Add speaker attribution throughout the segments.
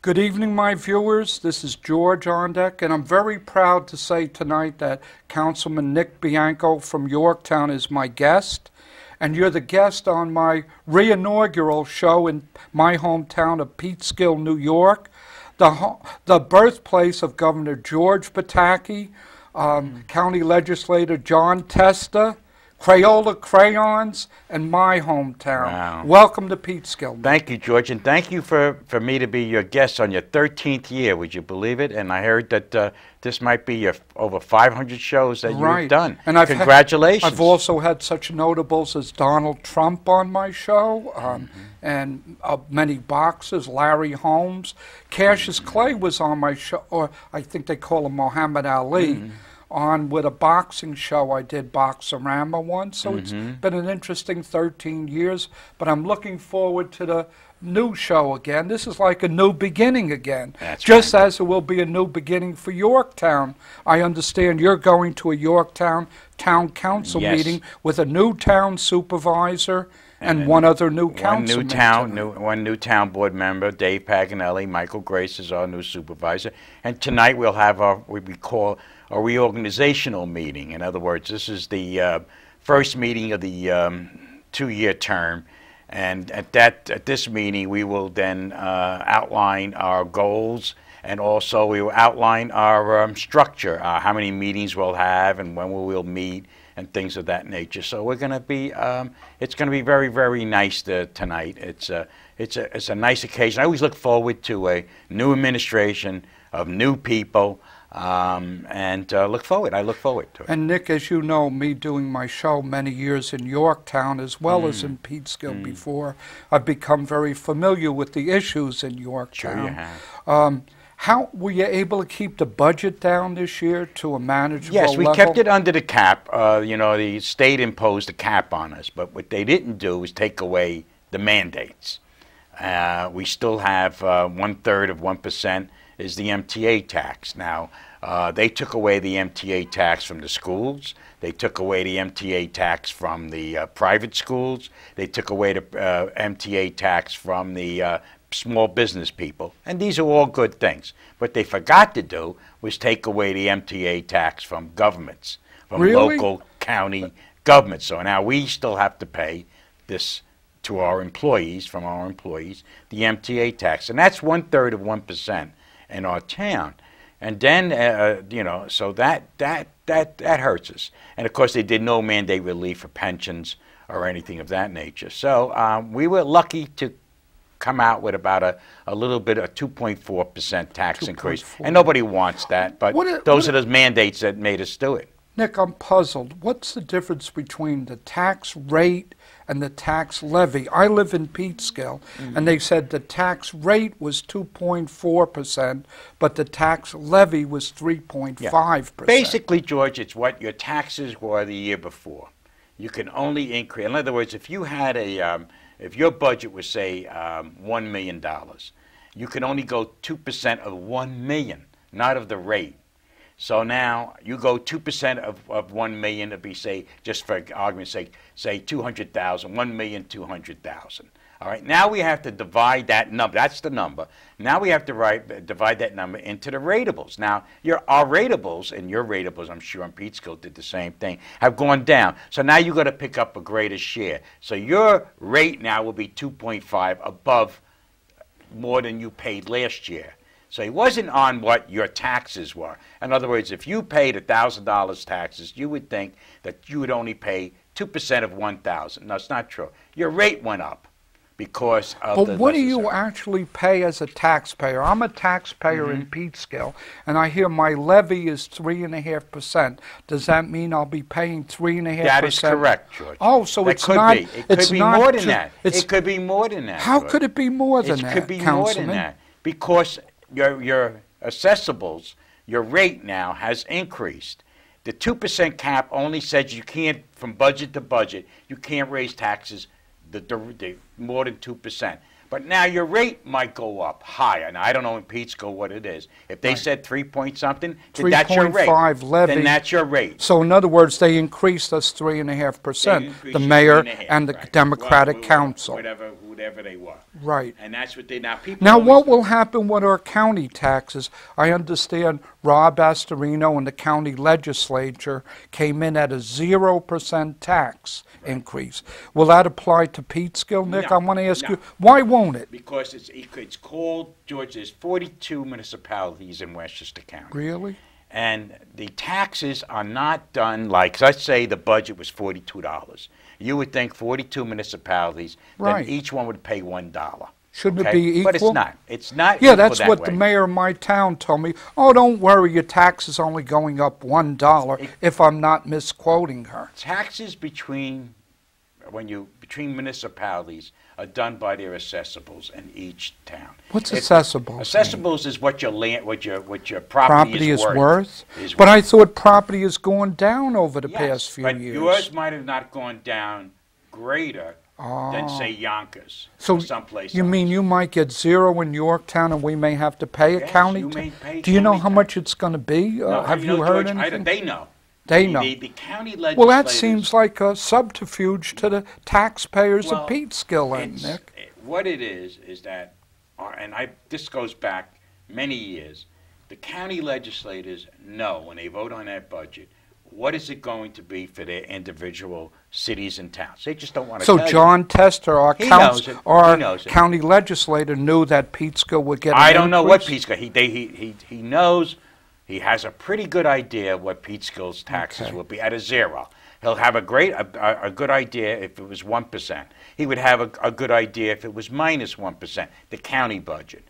Speaker 1: Good evening, my viewers. This is George Ondek, and I'm very proud to say tonight that Councilman Nick Bianco from Yorktown is my guest, and you're the guest on my re-inaugural show in my hometown of Peekskill, New York, the birthplace of Governor George Pataki, County Legislator John Testa, Crayola Crayons, and my hometown.
Speaker 2: Wow.
Speaker 1: Welcome to Peekskill.
Speaker 2: Thank you, George, and thank you for me to be your guest on your 13th year. Would you believe it? And I heard that this might be your over 500 shows that you've done. And congratulations.
Speaker 1: I've also had such notables as Donald Trump on my show, and many boxers, Larry Holmes. Cassius Clay was on my show, or I think they call him Muhammad Ali. On with a boxing show. I did Boxorama once, so it's been an interesting 13 years, but I'm looking forward to the new show again. This is like a new beginning again.
Speaker 2: That's
Speaker 1: just
Speaker 2: right.
Speaker 1: as it will be a new beginning for Yorktown. I understand you're going to a Yorktown Town Council meeting with a new town supervisor and one other new councilman.
Speaker 2: One new town board member, Dave Paganelli. Michael Grace is our new supervisor. And tonight we'll have what we call a reorganizational meeting. In other words, this is the first meeting of the 2-year term. And at this meeting, we will then outline our goals, and also we will outline our structure, how many meetings we'll have and when we will meet, and things of that nature. So we're going to be, it's going to be very, very nice tonight. It's a nice occasion. I always look forward to a new administration of new people, and I look forward to it.
Speaker 1: And Nick, as you know, me doing my show many years in Yorktown as well as in Peekskill before, I've become very familiar with the issues in Yorktown.
Speaker 2: Sure you have.
Speaker 1: How were you able to keep the budget down this year to a manageable
Speaker 2: level? Yes, we kept it under the cap. You know, the state imposed a cap on us, but what they didn't do was take away the mandates. We still have 1/3 of 1% is the MTA tax. Now, they took away the MTA tax from the schools. They took away the MTA tax from the private schools. They took away the MTA tax from the small business people. And these are all good things. What they forgot to do was take away the MTA tax from governments, from local, county governments. So now we still have to pay this to our employees, from our employees, the MTA tax. And that's 1/3 of 1% in our town. And then, you know, so that hurts us. And of course, they did no mandate relief for pensions or anything of that nature. So we were lucky to come out with about a little bit of 2.4% tax increase. And nobody wants that, but those are the mandates that made us do it.
Speaker 1: Nick, I'm puzzled. What's the difference between the tax rate and the tax levy? I live in Peekskill, and they said the tax rate was 2.4%, but the tax levy was 3.5%.
Speaker 2: Basically, George, it's what your taxes were the year before. You can only increase. In other words, if you had if your budget was, say, $1 million, you can only go 2% of $1 million, not of the rate. So now you go 2% of 1 million to be, say, just for argument's sake, say 200,000, 1,200,000. All right. Now we have to divide that number. That's the number. Now we have to divide that number into the ratables. Now our ratables and your ratables, I'm sure, on Peekskill did the same thing, have gone down. So now you got to pick up a greater share. So your rate now will be 2.5 above more than you paid last year. So it wasn't on what your taxes were. In other words, if you paid $1,000 taxes, you would think that you would only pay 2% of 1,000. No, it's not true. Your rate went up because of
Speaker 1: But what do you actually pay as a taxpayer? I'm a taxpayer in Peekskill, and I hear my levy is 3.5%. Does that mean I'll be paying 3.5%?
Speaker 2: That is correct, George.
Speaker 1: Oh, so
Speaker 2: that
Speaker 1: it's not. It
Speaker 2: could be more than that. It could be more than that.
Speaker 1: How could it be more than that,
Speaker 2: It could be
Speaker 1: Councilman?
Speaker 2: more than that because your assessables, your rate now has increased. The 2% cap only says you can't, from budget to budget, you can't raise taxes the more than 2%. But now your rate might go up higher. Now, I don't know in Peekskill what it is. If they said 3 point something, then that's your rate.
Speaker 1: 3.5 levy.
Speaker 2: Then that's your rate.
Speaker 1: So in other words, they increased us 3.5%, the mayor and the Democratic Council.
Speaker 2: Whoever whatever they were.
Speaker 1: Right.
Speaker 2: And that's what they now people.
Speaker 1: Now,
Speaker 2: always,
Speaker 1: what will happen with our county taxes? I understand Rob Astorino and the county legislature came in at a 0% tax increase. Will that apply to Peekskill, Nick?
Speaker 2: No,
Speaker 1: I want to ask
Speaker 2: no.
Speaker 1: you, why won't it?
Speaker 2: Because it's called, George, there's 42 municipalities in Westchester County.
Speaker 1: Really?
Speaker 2: And the taxes are not done like, let's say the budget was $42. You would think 42 municipalities,
Speaker 1: Right.
Speaker 2: then each one would pay $1.
Speaker 1: Shouldn't
Speaker 2: okay?
Speaker 1: it be equal?
Speaker 2: But it's not. It's not
Speaker 1: Yeah,
Speaker 2: equal
Speaker 1: that's
Speaker 2: that
Speaker 1: what
Speaker 2: way.
Speaker 1: the mayor of my town told me. Oh, don't worry, your tax is only going up $1, if I'm not misquoting her.
Speaker 2: Taxes between municipalities are done by their assessables in each town.
Speaker 1: What's assessables?
Speaker 2: Assessables is what your land, what your property
Speaker 1: Property is worth?
Speaker 2: Is
Speaker 1: But
Speaker 2: worth.
Speaker 1: I thought property has gone down over the
Speaker 2: Yes,
Speaker 1: past few
Speaker 2: but
Speaker 1: years.
Speaker 2: yours might have not gone down greater than, say, Yonkers
Speaker 1: So
Speaker 2: or someplace
Speaker 1: you
Speaker 2: else.
Speaker 1: mean you might get 0 in Yorktown and we may have to pay a
Speaker 2: Yes,
Speaker 1: county
Speaker 2: you
Speaker 1: tax?
Speaker 2: may pay
Speaker 1: Do you know
Speaker 2: county
Speaker 1: how
Speaker 2: tax.
Speaker 1: much it's going to be?
Speaker 2: No,
Speaker 1: Have you
Speaker 2: know,
Speaker 1: heard
Speaker 2: George,
Speaker 1: anything?
Speaker 2: They know.
Speaker 1: They know.
Speaker 2: The county legislators.
Speaker 1: Well, that seems like a subterfuge to the taxpayers
Speaker 2: Well,
Speaker 1: of Peekskill, then,
Speaker 2: it's-
Speaker 1: Nick.
Speaker 2: What it is that, this goes back many years, the county legislators know when they vote on that budget, what is it going to be for their individual cities and towns. They just don't want to
Speaker 1: So
Speaker 2: tell
Speaker 1: John Tester, our,
Speaker 2: He knows it. He knows it.
Speaker 1: county legislator, knew that Peekskill would get an
Speaker 2: I don't know what
Speaker 1: increase?
Speaker 2: Peekskill, he knows, he has a pretty good idea what Peekskill's taxes
Speaker 1: Okay.
Speaker 2: will be at a 0. He'll have a good idea if it was 1%. He would have a good idea if it was minus 1%, the county budget.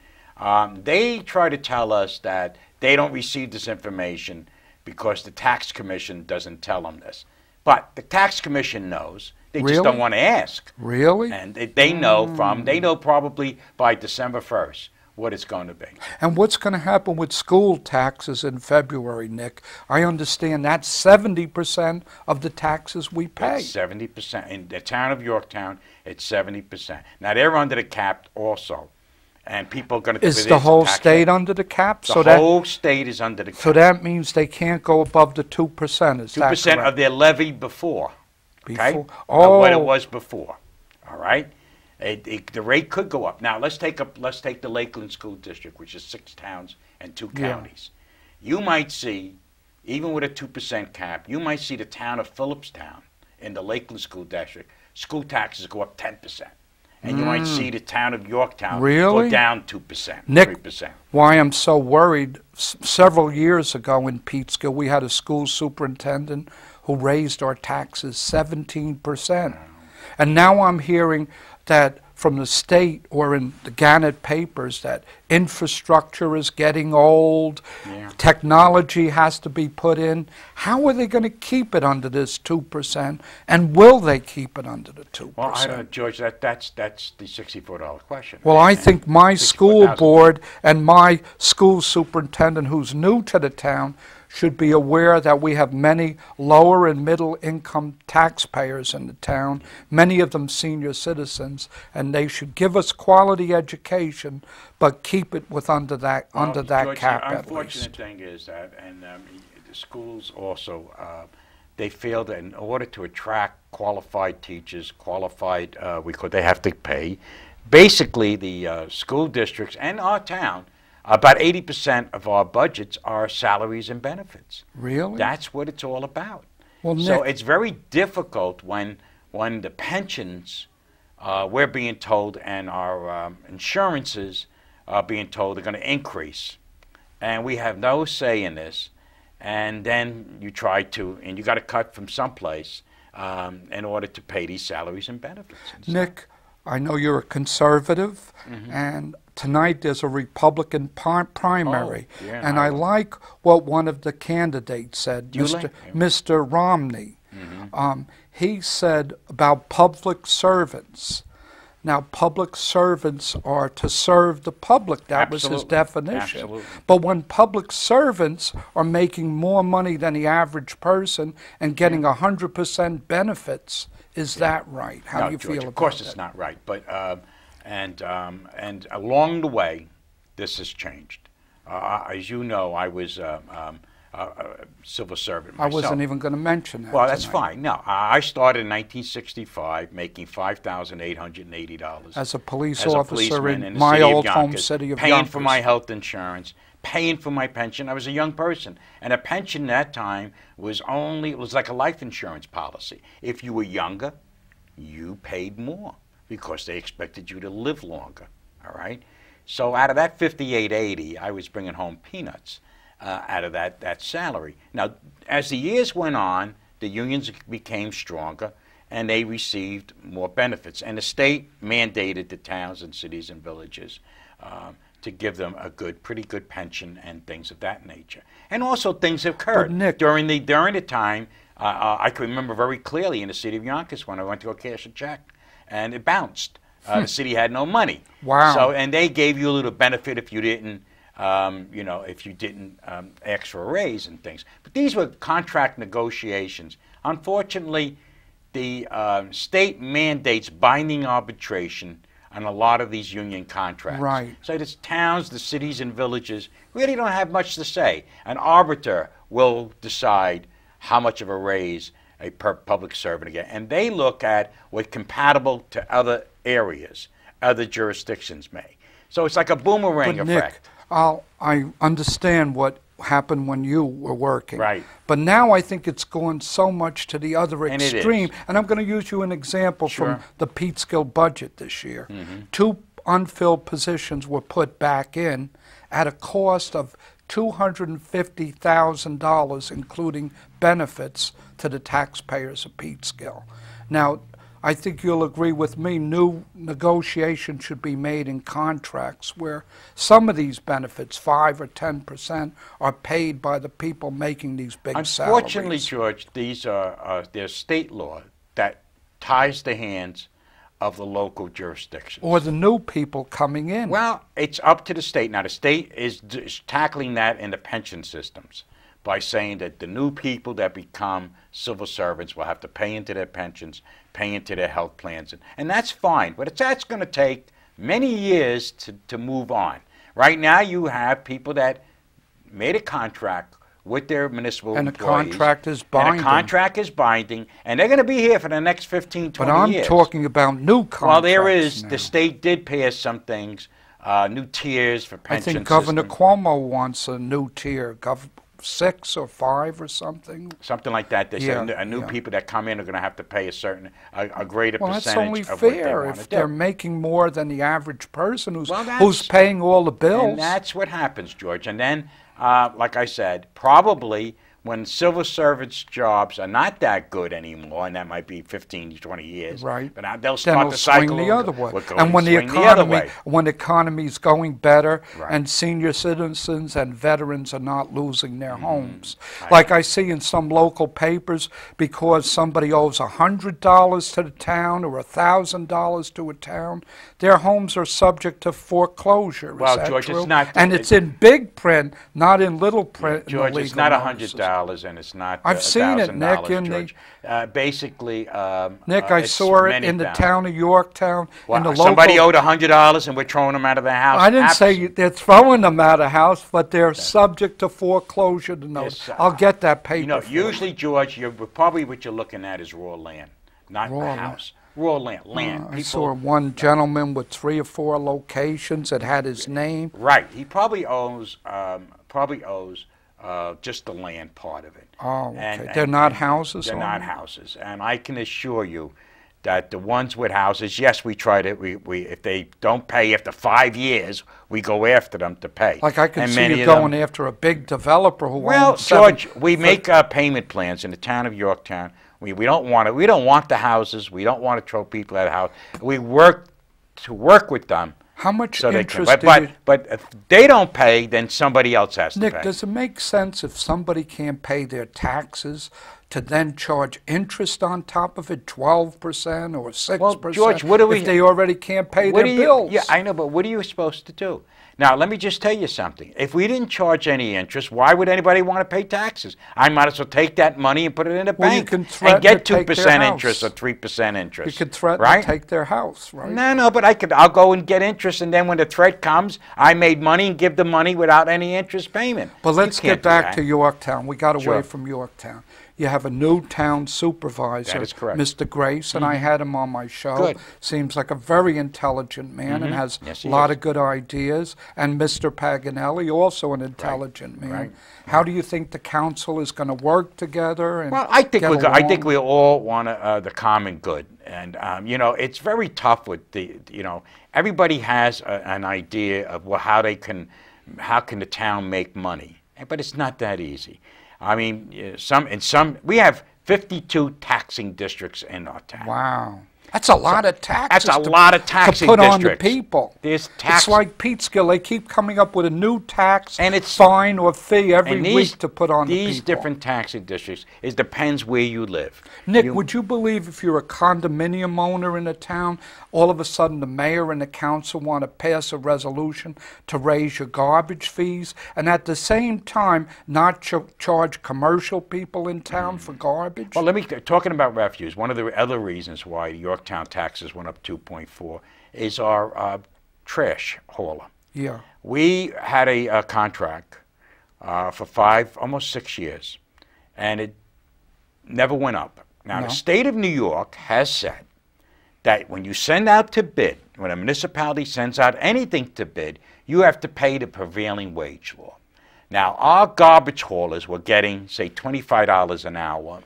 Speaker 2: They try to tell us that they don't receive this information because the tax commission doesn't tell them this. But the tax commission knows. They just
Speaker 1: Really?
Speaker 2: don't want to ask.
Speaker 1: Really?
Speaker 2: And they know they know probably by December 1st what it's going to be.
Speaker 1: And what's going to happen with school taxes in February, Nick? I understand that's 70% of the taxes we pay.
Speaker 2: It's 70%. In the town of Yorktown, it's 70%. Now, they're under the cap also. And people are going to...
Speaker 1: Is the whole state under the cap?
Speaker 2: The whole state is under the cap.
Speaker 1: So that means they can't go above the 2%, is that
Speaker 2: 2%
Speaker 1: correct?
Speaker 2: of their levy before. Okay?
Speaker 1: Before?
Speaker 2: Of what it
Speaker 1: Oh.
Speaker 2: was before. All right? The rate could go up. Now, let's take the Lakeland School District, which is 6 towns and 2
Speaker 1: Yeah.
Speaker 2: counties. You might see, even with a 2% cap, you might see the town of Phillipstown in the Lakeland School District, school taxes go up 10%. And you might see the town of Yorktown
Speaker 1: Really?
Speaker 2: go down 2%,
Speaker 1: Nick,
Speaker 2: 3%.
Speaker 1: why I'm so worried, several years ago in Peekskill, we had a school superintendent who raised our taxes 17%. And now I'm hearing that from the state or in the Gannett papers that infrastructure is getting old, technology has to be put in. How are they going to keep it under this 2%, and will they keep it under the 2%?
Speaker 2: Well, I don't, George, that's the $64 question.
Speaker 1: Well, I think my school
Speaker 2: 64,000.
Speaker 1: board and my school superintendent, who's new to the town, should be aware that we have many lower and middle income taxpayers in the town, many of them senior citizens, and they should give us quality education, but keep it under that
Speaker 2: George,
Speaker 1: cap
Speaker 2: the
Speaker 1: at
Speaker 2: unfortunate
Speaker 1: least.
Speaker 2: thing is that, and the schools also, they feel that in order to attract qualified teachers, they have to pay. Basically, the school districts and our town, about 80% of our budgets are salaries and benefits.
Speaker 1: Really?
Speaker 2: That's what it's all about.
Speaker 1: Well,
Speaker 2: So
Speaker 1: Nick,
Speaker 2: it's very difficult when the pensions, we're being told, and our insurances are being told are going to increase. And we have no say in this. And then you try to, and you got to cut from someplace in order to pay these salaries and benefits. And stuff.
Speaker 1: Nick, I know you're a conservative, and tonight there's a Republican primary,
Speaker 2: Oh, yeah,
Speaker 1: and I like what one of the candidates said,
Speaker 2: You
Speaker 1: Mr.
Speaker 2: like him?
Speaker 1: Mr. Romney. He said about public servants. Now, public servants are to serve the public. That was his
Speaker 2: Absolutely.
Speaker 1: definition.
Speaker 2: Absolutely.
Speaker 1: But when public servants are making more money than the average person and getting 100% benefits, is that right? How
Speaker 2: No,
Speaker 1: do you
Speaker 2: George,
Speaker 1: feel about
Speaker 2: of course
Speaker 1: that?
Speaker 2: it's not right, but and along the way, this has changed. As you know, I was civil servant
Speaker 1: I
Speaker 2: myself.
Speaker 1: wasn't even going to mention that.
Speaker 2: Well, that's
Speaker 1: tonight.
Speaker 2: fine. No, I started in 1965 making $5,880
Speaker 1: As a police
Speaker 2: as a
Speaker 1: officer
Speaker 2: policeman
Speaker 1: in
Speaker 2: the
Speaker 1: my
Speaker 2: city of
Speaker 1: old home
Speaker 2: Yonkers,
Speaker 1: city of
Speaker 2: paying
Speaker 1: Yonkers.
Speaker 2: for my health insurance, paying for my pension. I was a young person, and a pension that time was like a life insurance policy. If you were younger, you paid more because they expected you to live longer. All right. So out of that $5,880, I was bringing home peanuts out of that salary. Now, as the years went on, the unions became stronger, and they received more benefits. And the state mandated the towns and cities and villages to give them a pretty good pension and things of that nature. And also things occurred
Speaker 1: Nick,
Speaker 2: during the time. I can remember very clearly in the city of Yonkers when I went to go cash a check, and it bounced. The city had no money.
Speaker 1: Wow.
Speaker 2: So, and they gave you a little benefit if you didn't, if you didn't ask for a raise and things. But these were contract negotiations. Unfortunately, the state mandates binding arbitration on a lot of these union contracts.
Speaker 1: Right.
Speaker 2: So the towns, the cities, and villages really don't have much to say. An arbiter will decide how much of a raise a public servant to get, and they look at what's compatible to other areas, other jurisdictions may. So it's like a boomerang effect.
Speaker 1: Nick, I understand what happened when you were working.
Speaker 2: Right.
Speaker 1: But now I think it's gone so much to the other
Speaker 2: And it
Speaker 1: extreme.
Speaker 2: is.
Speaker 1: And I'm going to use you an example
Speaker 2: Sure.
Speaker 1: from the Peekskill budget this year.
Speaker 2: Mm-hmm.
Speaker 1: 2 unfilled positions were put back in at a cost of $250,000, including benefits to the taxpayers of Peekskill. Now, I think you'll agree with me, new negotiation should be made in contracts where some of these benefits, 5 or 10%, are paid by the people making these big
Speaker 2: Unfortunately,
Speaker 1: salaries.
Speaker 2: George, these are there's state law that ties the hands of the local jurisdictions.
Speaker 1: Or the new people coming in.
Speaker 2: Well, it's up to the state. Now, the state is tackling that in the pension systems by saying that the new people that become civil servants will have to pay into their pensions, pay into their health plans. And that's fine, but that's going to take many years to move on. Right now, you have people that made a contract with their municipal
Speaker 1: and
Speaker 2: employees.
Speaker 1: the contract is binding.
Speaker 2: And the contract is binding, and they're going to be here for the next 15, 20
Speaker 1: but I'm
Speaker 2: years.
Speaker 1: talking about new contracts.
Speaker 2: Well, there is.
Speaker 1: now.
Speaker 2: The state did pass some things, new tiers for
Speaker 1: I
Speaker 2: pension
Speaker 1: think Governor
Speaker 2: system.
Speaker 1: Cuomo wants a new tier, 6 or 5 or something.
Speaker 2: Something like that. They
Speaker 1: Yeah,
Speaker 2: say new
Speaker 1: yeah.
Speaker 2: people that come in are going to have to pay a greater
Speaker 1: Well, that's
Speaker 2: percentage
Speaker 1: only
Speaker 2: of what they
Speaker 1: fair
Speaker 2: want to
Speaker 1: if
Speaker 2: do.
Speaker 1: they're making more than the average person who's
Speaker 2: Well,
Speaker 1: who's paying all the bills.
Speaker 2: And that's what happens, George. And then, like I said, probably when civil servants' jobs are not that good anymore, and that might be 15 to 20 years,
Speaker 1: Right.
Speaker 2: but now they'll
Speaker 1: Then
Speaker 2: start
Speaker 1: it'll
Speaker 2: the cycle
Speaker 1: swing the other way.
Speaker 2: We're going
Speaker 1: And when
Speaker 2: to
Speaker 1: the
Speaker 2: swing the other way.
Speaker 1: economy's going better,
Speaker 2: Right.
Speaker 1: and senior citizens and veterans are not losing their homes,
Speaker 2: I
Speaker 1: like I see in some local papers, because somebody owes $100 to the town or $1,000 to a town, their homes are subject to foreclosure.
Speaker 2: Well,
Speaker 1: Is that
Speaker 2: George,
Speaker 1: true?
Speaker 2: it's not-
Speaker 1: and it's in big print, not in little print. in the
Speaker 2: George, it's
Speaker 1: legal
Speaker 2: not
Speaker 1: notices.
Speaker 2: $100 and it's not
Speaker 1: I've seen it, Nick,
Speaker 2: $1,000,
Speaker 1: in the-
Speaker 2: George. Basically,
Speaker 1: Nick, I
Speaker 2: it's
Speaker 1: saw it
Speaker 2: many
Speaker 1: in the
Speaker 2: thousands.
Speaker 1: town of Yorktown.
Speaker 2: Well,
Speaker 1: in the local,
Speaker 2: somebody owed $100 and we're throwing them out of the house.
Speaker 1: I didn't say they're throwing them out of house, but they're subject to foreclosure to notice.
Speaker 2: Yes,
Speaker 1: I'll get that paper.
Speaker 2: You know,
Speaker 1: for you.
Speaker 2: usually, George, probably what you're looking at is raw land, not
Speaker 1: Raw
Speaker 2: the
Speaker 1: land.
Speaker 2: house. Raw land. Land.
Speaker 1: I saw one gentleman with 3 or 4 locations that had his name.
Speaker 2: Right. He probably owes just the land part of it.
Speaker 1: Oh, okay.
Speaker 2: And
Speaker 1: They're not houses?
Speaker 2: They're
Speaker 1: on
Speaker 2: not
Speaker 1: them?
Speaker 2: houses. And I can assure you that the ones with houses, yes, we try to, we if they don't pay after 5 years, we go after them to pay.
Speaker 1: Like I can
Speaker 2: And
Speaker 1: see
Speaker 2: many
Speaker 1: you
Speaker 2: of them-
Speaker 1: going after a big developer who
Speaker 2: Well,
Speaker 1: owns 7
Speaker 2: George, we make payment plans in the town of Yorktown. We don't want it. We don't want the houses. We don't want to throw people out of house. We work with them.
Speaker 1: How much
Speaker 2: So they
Speaker 1: interest
Speaker 2: can,
Speaker 1: do you...
Speaker 2: but if they don't pay, then somebody else has to
Speaker 1: Nick,
Speaker 2: pay.
Speaker 1: does it make sense if somebody can't pay their taxes to then charge interest on top of it, 12% or 6%,
Speaker 2: well, George, what do we,
Speaker 1: if they already can't pay
Speaker 2: what
Speaker 1: their
Speaker 2: do you,
Speaker 1: bills?
Speaker 2: Yeah, I know, but what are you supposed to do? Now, let me just tell you something. If we didn't charge any interest, why would anybody want to pay taxes? I might as well take that money and put it in a bank
Speaker 1: you can
Speaker 2: and get
Speaker 1: to
Speaker 2: 2% interest or 3% interest.
Speaker 1: You could threaten
Speaker 2: right?
Speaker 1: to take their house, right?
Speaker 2: No, but I'll go and get interest, and then when the threat comes, I made money and give the money without any interest payment.
Speaker 1: But let's get back to Yorktown. We got away
Speaker 2: Sure.
Speaker 1: from Yorktown. You have a new town supervisor,
Speaker 2: That is correct.
Speaker 1: Mr. Grace, and I had him on my show.
Speaker 2: Good.
Speaker 1: Seems like a very intelligent man and has
Speaker 2: Yes,
Speaker 1: a
Speaker 2: he
Speaker 1: lot
Speaker 2: is.
Speaker 1: of good ideas. And Mr. Paganelli, also an intelligent man.
Speaker 2: Right.
Speaker 1: How do you think the council is going to work together? And
Speaker 2: Well, I think
Speaker 1: get
Speaker 2: I think
Speaker 1: along?
Speaker 2: we all want the common good, and you know, it's very tough with the everybody has an idea of how can the town make money, but it's not that easy. I mean, we have 52 taxing districts in our town.
Speaker 1: Wow. That's a lot of taxes.
Speaker 2: That's a lot of taxing
Speaker 1: to put
Speaker 2: districts.
Speaker 1: on the people.
Speaker 2: There's
Speaker 1: It's like Peekskill. They keep coming up with a new tax,
Speaker 2: And it's-
Speaker 1: fine or fee every
Speaker 2: and
Speaker 1: week to put on the people.
Speaker 2: these different taxing districts. It depends where you live.
Speaker 1: Nick, would you believe if you're a condominium owner in a town, all of a sudden the mayor and the council want to pass a resolution to raise your garbage fees and at the same time not charge commercial people in town for garbage?
Speaker 2: Well, talking about refuse, one of the other reasons why Yorktown taxes went up 2.4 is our trash hauler.
Speaker 1: Yeah.
Speaker 2: We had a contract for almost 6 years, and it never went up. Now,
Speaker 1: No.
Speaker 2: the state of New York has said that when you send out to bid, when a municipality sends out anything to bid, you have to pay the prevailing wage law. Now, our garbage haulers were getting, say, $25 an hour,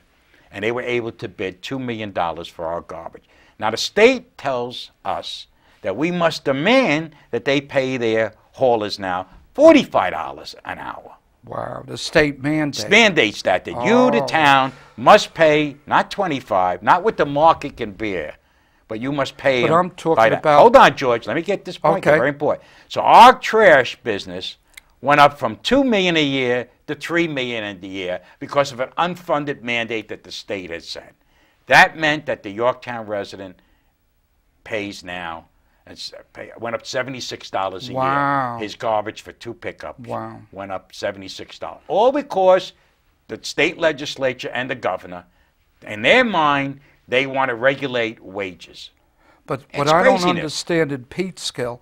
Speaker 2: and they were able to bid $2 million for our garbage. Now, the state tells us that we must demand that they pay their haulers now $45 an hour.
Speaker 1: Wow, the state mandate.
Speaker 2: Mandates that you, the town, must pay not 25, not what the market can bear, but you must pay.
Speaker 1: But
Speaker 2: them
Speaker 1: I'm talking
Speaker 2: by the,
Speaker 1: about.
Speaker 2: Hold on, George. Let me get this point.
Speaker 1: Okay.
Speaker 2: Very important. So our trash business went up from $2 million a year to $3 million a year because of an unfunded mandate that the state has set. That meant that the Yorktown resident pays now. Went up $76 a
Speaker 1: Wow.
Speaker 2: year. His garbage for 2 pickups
Speaker 1: Wow.
Speaker 2: went up $76. All because the state legislature and the governor, in their mind, they want to regulate wages.
Speaker 1: But
Speaker 2: It's
Speaker 1: what I don't
Speaker 2: craziness.
Speaker 1: understand in Peekskill,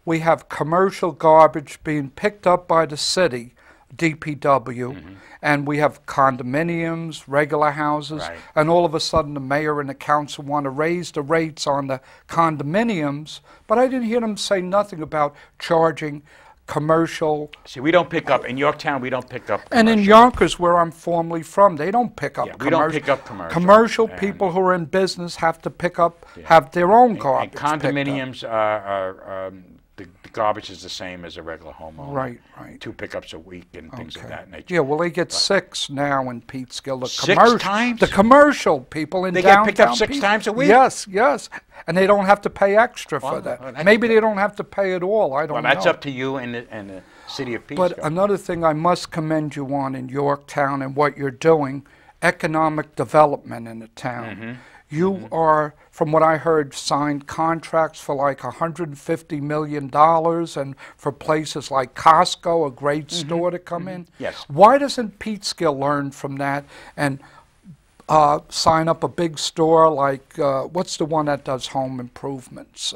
Speaker 1: we have commercial garbage being picked up by the city, DPW, and we have condominiums, regular houses,
Speaker 2: Right.
Speaker 1: and all of a sudden the mayor and the council want to raise the rates on the condominiums, but I didn't hear them say nothing about charging commercial.
Speaker 2: See, we don't pick up, in Yorktown, we don't pick up
Speaker 1: And in
Speaker 2: commercial.
Speaker 1: Yonkers, where I'm formerly from, they don't pick up
Speaker 2: Yeah, we
Speaker 1: commercial.
Speaker 2: don't pick up commercial.
Speaker 1: Commercial
Speaker 2: And-
Speaker 1: people who are in business have to pick up, have their own garbage
Speaker 2: And
Speaker 1: picked up.
Speaker 2: condominiums are the garbage is the same as a regular homeowner.
Speaker 1: Right, right.
Speaker 2: 2 pickups a week and things of that nature.
Speaker 1: Yeah, well, they get 6 now in Peekskill. The
Speaker 2: 6 times?
Speaker 1: The commercial people in
Speaker 2: They
Speaker 1: downtown
Speaker 2: get picked up 6
Speaker 1: Peekskill.
Speaker 2: times a week?
Speaker 1: Yes, yes. And they don't have to pay extra for
Speaker 2: Well,
Speaker 1: that.
Speaker 2: that's-
Speaker 1: Maybe they don't have to pay at all. I don't
Speaker 2: Well,
Speaker 1: know.
Speaker 2: that's up to you and the city of Peekskill.
Speaker 1: But another thing I must commend you on in Yorktown and what you're doing, economic development in the town. You are, from what I heard, signed contracts for like $150 million and for places like Costco, a great store to come in.
Speaker 2: Yes.
Speaker 1: Why doesn't Peekskill learn from that and sign up a big store like, what's the one that does home improvements?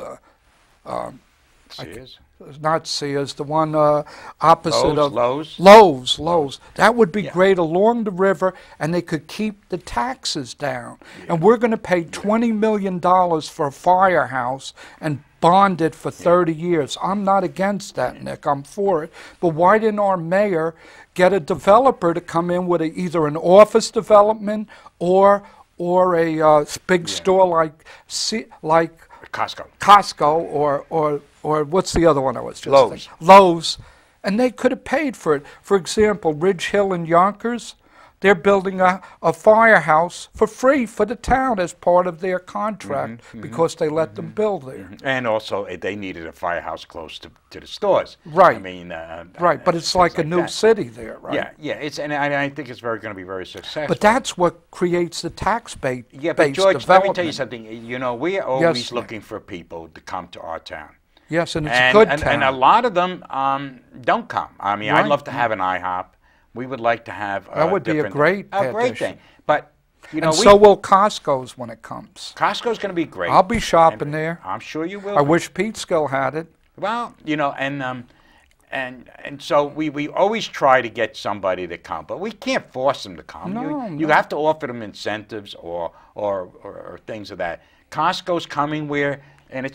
Speaker 2: Sears?
Speaker 1: Not Sears, the one opposite of
Speaker 2: Lowe's?
Speaker 1: Lowe's. That would be great along the river, and they could keep the taxes down. And we're going to pay $20 million for a firehouse and bond it for 30 years. I'm not against that, Nick. I'm for it. But why didn't our mayor get a developer to come in with either an office development or a big store like
Speaker 2: Costco.
Speaker 1: or what's the other one I was just
Speaker 2: Lowe's.
Speaker 1: thinking? Lowe's. And they could have paid for it. For example, Ridge Hill in Yonkers, they're building a firehouse for free for the town as part of their contract because they let them build there.
Speaker 2: And also, they needed a firehouse close to the stores.
Speaker 1: Right.
Speaker 2: I mean,
Speaker 1: right, but it's like a new city there, right?
Speaker 2: Yeah, yeah. And I think it's going to be very successful.
Speaker 1: But that's what creates the tax base.
Speaker 2: Yeah, but George, let me tell you something. You know, we are always looking for people to come to our town.
Speaker 1: Yes, and it's a good town.
Speaker 2: And a lot of them don't come. I mean, I'd love to have an IHOP. We would like to have
Speaker 1: that would be a great
Speaker 2: thing. But you know,
Speaker 1: so will Costco's when it comes.
Speaker 2: Costco's going to be great.
Speaker 1: I'll be shopping there.
Speaker 2: I'm sure you will.
Speaker 1: I wish Peekskill had it.
Speaker 2: Well, you know, and so we always try to get somebody to come, but we can't force them to come.
Speaker 1: No,
Speaker 2: you have to offer them incentives or things of that. Costco's coming and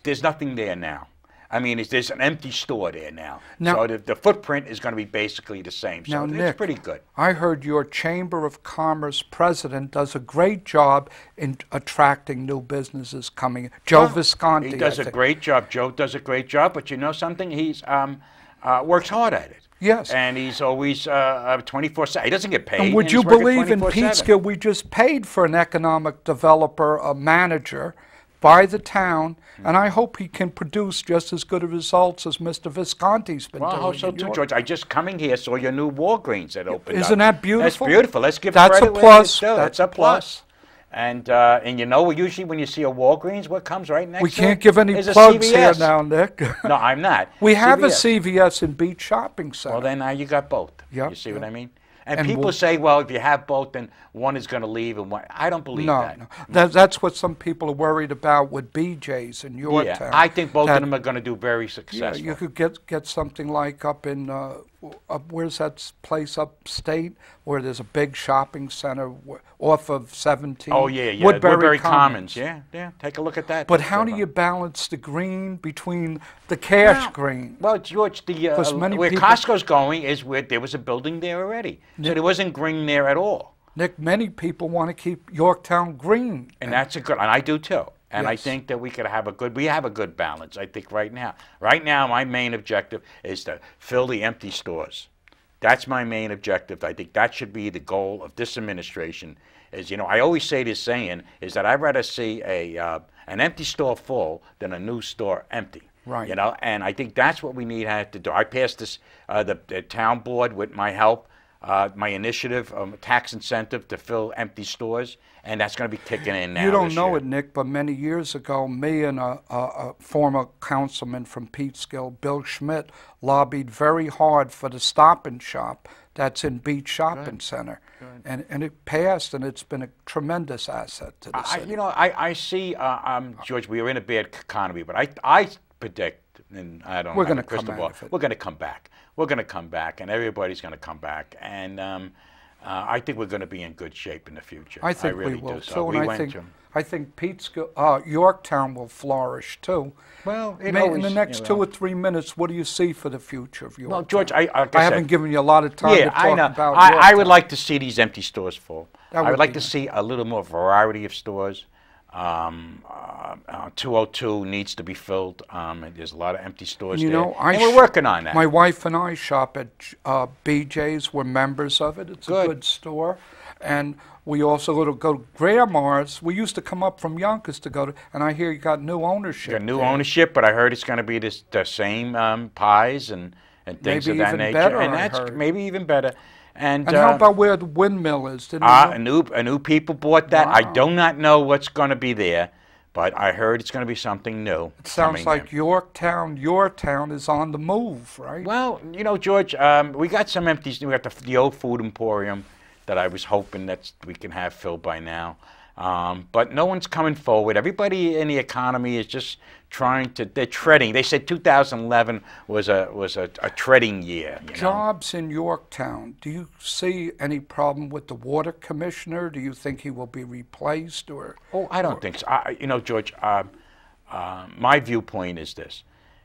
Speaker 2: there's nothing there now. I mean, there's an empty store there now. So the footprint is going to be basically the same. So
Speaker 1: Nick,
Speaker 2: it's pretty good.
Speaker 1: I heard your Chamber of Commerce president does a great job in attracting new businesses coming. Joe Visconti.
Speaker 2: He does a great job. Joe does a great job. But you know something? He's works hard at it.
Speaker 1: Yes.
Speaker 2: And he's always 24/7. He doesn't get paid.
Speaker 1: And would you believe in Peekskill, we just paid for an economic developer, a manager, by the town, and I hope he can produce just as good results as Mr. Visconti's been doing.
Speaker 2: Well, I hope so too, George. I just coming here saw your new Walgreens that opened up.
Speaker 1: Isn't that beautiful?
Speaker 2: That's beautiful. Let's give
Speaker 1: That's
Speaker 2: credit
Speaker 1: a plus.
Speaker 2: That's a plus. And you know, usually when you see a Walgreens, what comes right next to it?
Speaker 1: We can't give any
Speaker 2: is
Speaker 1: plugs here now, Nick.
Speaker 2: No, I'm not.
Speaker 1: We have a CVS in Beach Shopping Center.
Speaker 2: Well, then now you got both.
Speaker 1: Yep,
Speaker 2: You see what I mean? And people say, well, if you have both, then one is going to leave and one. I don't believe that.
Speaker 1: No, that's what some people are worried about with BJ's in Yorktown.
Speaker 2: I think both of them are going to do very successful.
Speaker 1: Yeah, you could get something like up in, where's that place upstate where there's a big shopping center off of 17?
Speaker 2: Oh, yeah.
Speaker 1: Woodbury
Speaker 2: Commons. Yeah. Take a look at that.
Speaker 1: But how do you balance the green between the cash green?
Speaker 2: Well, George, where Costco's going is where there was a building there already. So there wasn't green there at all.
Speaker 1: Nick, many people want to keep Yorktown green.
Speaker 2: And that's and I do too. And I think that we have a good balance, I think, right now. Right now, my main objective is to fill the empty stores. That's my main objective. I think that should be the goal of this administration. Is, you know, I always say this saying, is that I'd rather see an empty store full than a new store empty.
Speaker 1: Right.
Speaker 2: You know, and I think that's what we need to do. I passed this, the town board with my help, my initiative, tax incentive to fill empty stores, and that's going to be kicking in now.
Speaker 1: You don't know it, Nick, but many years ago, me and a former councilman from Peekskill, Bill Schmidt, lobbied very hard for the Stop and Shop that's in Beach Shopping Center. And it passed, and it's been a tremendous asset to the city.
Speaker 2: You know, I see, George, we are in a bad economy, but I predict, and I don't know, crystal ball, we're going to come back. We're going to come back, and everybody's going to come back. And I think we're going to be in good shape in the future.
Speaker 1: I think
Speaker 2: really
Speaker 1: we will,
Speaker 2: do.
Speaker 1: too. And I think Peekskill, Yorktown will flourish, too.
Speaker 2: Well,
Speaker 1: in the next 2 or 3 minutes, what do you see for the future of Yorktown?
Speaker 2: Well, George, I
Speaker 1: haven't given you a lot of time to talk about
Speaker 2: Yorktown. I would like to see these empty stores full. I would like to
Speaker 1: nice.
Speaker 2: see a little more variety of stores. 202 needs to be filled. There's a lot of empty stores there. And we're working on that.
Speaker 1: My wife and I shop at BJ's. We're members of it. It's a good store. And we also go to Grandma's. We used to come up from Yonkers to go to, and I hear you got new ownership.
Speaker 2: You got new ownership, but I heard it's going to be the same pies and things of that nature.
Speaker 1: Better,
Speaker 2: and that's maybe even better. And
Speaker 1: how about where the windmill is?
Speaker 2: A new people bought that.
Speaker 1: Wow.
Speaker 2: I do not know what's going to be there, but I heard it's going to be something new.
Speaker 1: It sounds like Yorktown, your town, is on the move, right?
Speaker 2: Well, you know, George, we got some empties. We got the old food emporium that I was hoping that we can have filled by now. But no one's coming forward. Everybody in the economy is just they're treading. They said 2011 was a treading year.
Speaker 1: Jobs in Yorktown. Do you see any problem with the water commissioner? Do you think he will be replaced, or?
Speaker 2: Oh, I don't think so. You know, George, my viewpoint is this,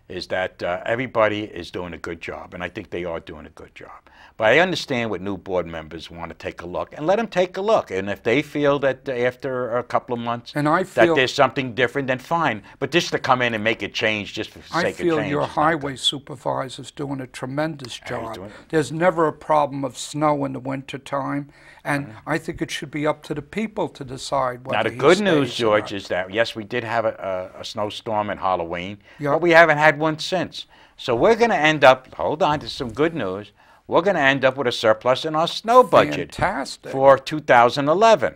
Speaker 2: is that everybody is doing a good job, and I think they are doing a good job. But I understand what new board members want to take a look, and let them take a look. And if they feel that after a couple of months that there's something different, then fine. But just to come in and make a change just for the sake of change.
Speaker 1: I feel your highway supervisor's doing a tremendous job. There's never a problem of snow in the wintertime, and I think it should be up to the people to decide whether.
Speaker 2: Now, the good news, George, is that, yes, we did have a snowstorm at Halloween, but we haven't had one since. So we're going to end up, hold on, there's some good news. We're going to end up with a surplus in our snow budget for 2011.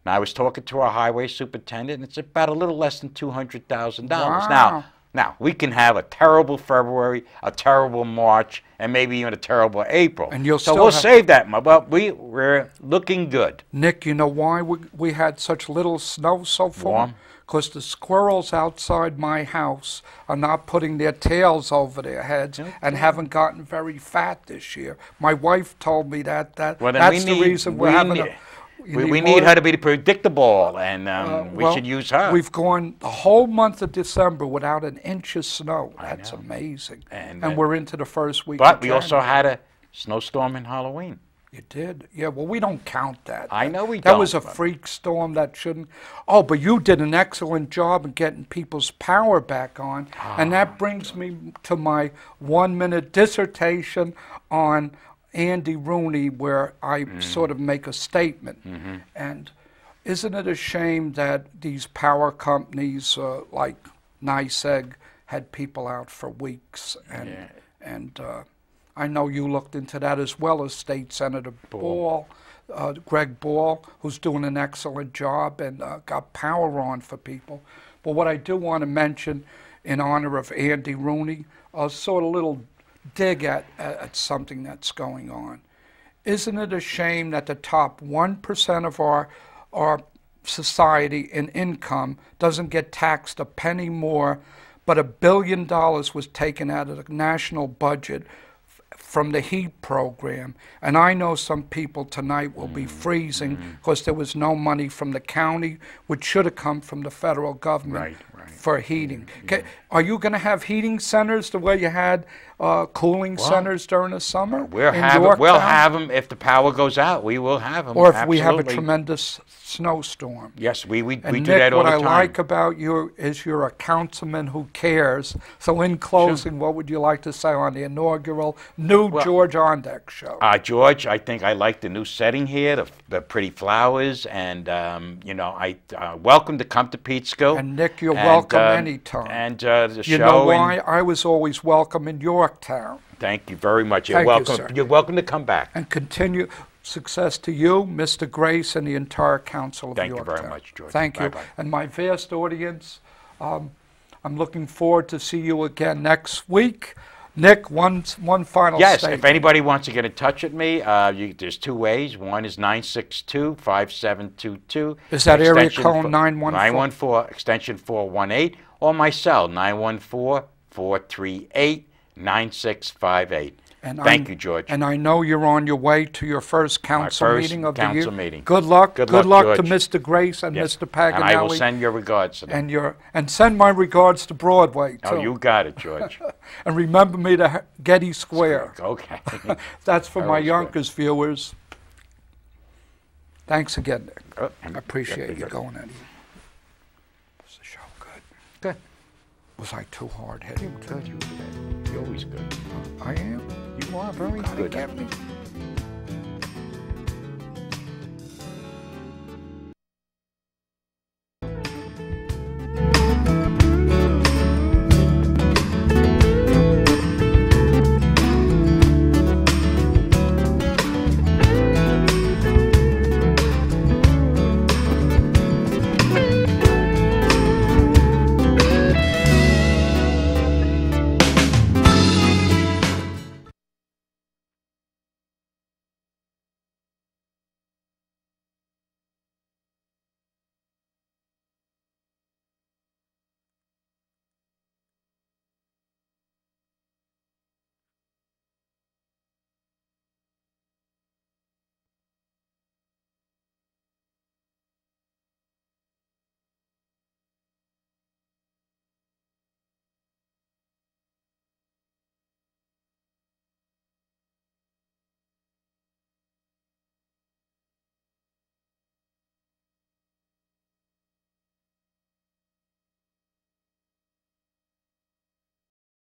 Speaker 2: Now, I was talking to our highway superintendent, and it's about a little less than $200,000.
Speaker 1: Wow.
Speaker 2: Now, we can have a terrible February, a terrible March, and maybe even a terrible April.
Speaker 1: And you'll
Speaker 2: so we'll save that money. Well, we're looking good.
Speaker 1: Nick, you know why we had such little snow so far? Because the squirrels outside my house are not putting their tails over their heads and haven't gotten very fat this year. My wife told me that's the reason we're having
Speaker 2: we need her to be predictable, and we should use her.
Speaker 1: We've gone the whole month of December without an inch of snow. That's amazing. And we're into the first week of January.
Speaker 2: But we also had a snowstorm in Halloween.
Speaker 1: You did? Yeah, well, we don't count that.
Speaker 2: I know we don't.
Speaker 1: That was a freak storm that shouldn't. Oh, but you did an excellent job in getting people's power back on. And that brings me to my 1-minute dissertation on Andy Rooney, where I sort of make a statement. And isn't it a shame that these power companies like NYSEG had people out for weeks? And I know you looked into that as well as State Senator Ball, Greg Ball, who's doing an excellent job and got power on for people. But what I do want to mention in honor of Andy Rooney, sort of little dig at something that's going on. Isn't it a shame that the top 1% of our society in income doesn't get taxed a penny more, but $1 billion was taken out of the national budget from the HEAP program? And I know some people tonight will be freezing because there was no money from the county, which should have come from the federal government for heating. Are you going to have heating centers the way you had cooling centers during the summer?
Speaker 2: We'll have them if the power goes out. We will have them.
Speaker 1: Or if we have a tremendous snowstorm.
Speaker 2: Yes, we do
Speaker 1: Nick,
Speaker 2: that all the time.
Speaker 1: What I like about you is you're a councilman who cares. So in closing, what would you like to say on the inaugural new George Ondek show?
Speaker 2: George, I think I like the new setting here, the pretty flowers, and you know, I welcome to come to Peekskill.
Speaker 1: And Nick, you're welcome anytime.
Speaker 2: And the show.
Speaker 1: You know why? I was always welcome in Yorktown.
Speaker 2: Thank you very much. You're welcome.
Speaker 1: You, sir.
Speaker 2: You're welcome to come back.
Speaker 1: And continue. Success to you, Mr. Grace, and the entire council of Yorktown.
Speaker 2: Thank you very much, George.
Speaker 1: Thank you. And my vast audience, I'm looking forward to see you again next week. Nick, one final statement.
Speaker 2: Yes, if anybody wants to get in touch with me, there's 2 ways. One is 962-5722.
Speaker 1: Is that area code 914?
Speaker 2: 914, extension 418, or my cell, 914-438-9658. Thank you, George.
Speaker 1: And I know you're on your way to your first council meeting of the year.
Speaker 2: Meeting.
Speaker 1: Good luck. Good luck to
Speaker 2: George.
Speaker 1: Mr. Grace and Mr. Paganelli.
Speaker 2: And I will send your regards to them.
Speaker 1: And send my regards to Broadway, too.
Speaker 2: Oh, you got it, George.
Speaker 1: And remember me to Getty Square.
Speaker 2: Okay.
Speaker 1: That's for my Yonkers viewers. Thanks again, Nick. I appreciate you going in. Was the show good?
Speaker 2: Good.
Speaker 1: Was I too hard-headed?
Speaker 2: Good. You're always good.
Speaker 1: I am?
Speaker 2: You are very good.
Speaker 1: Get me.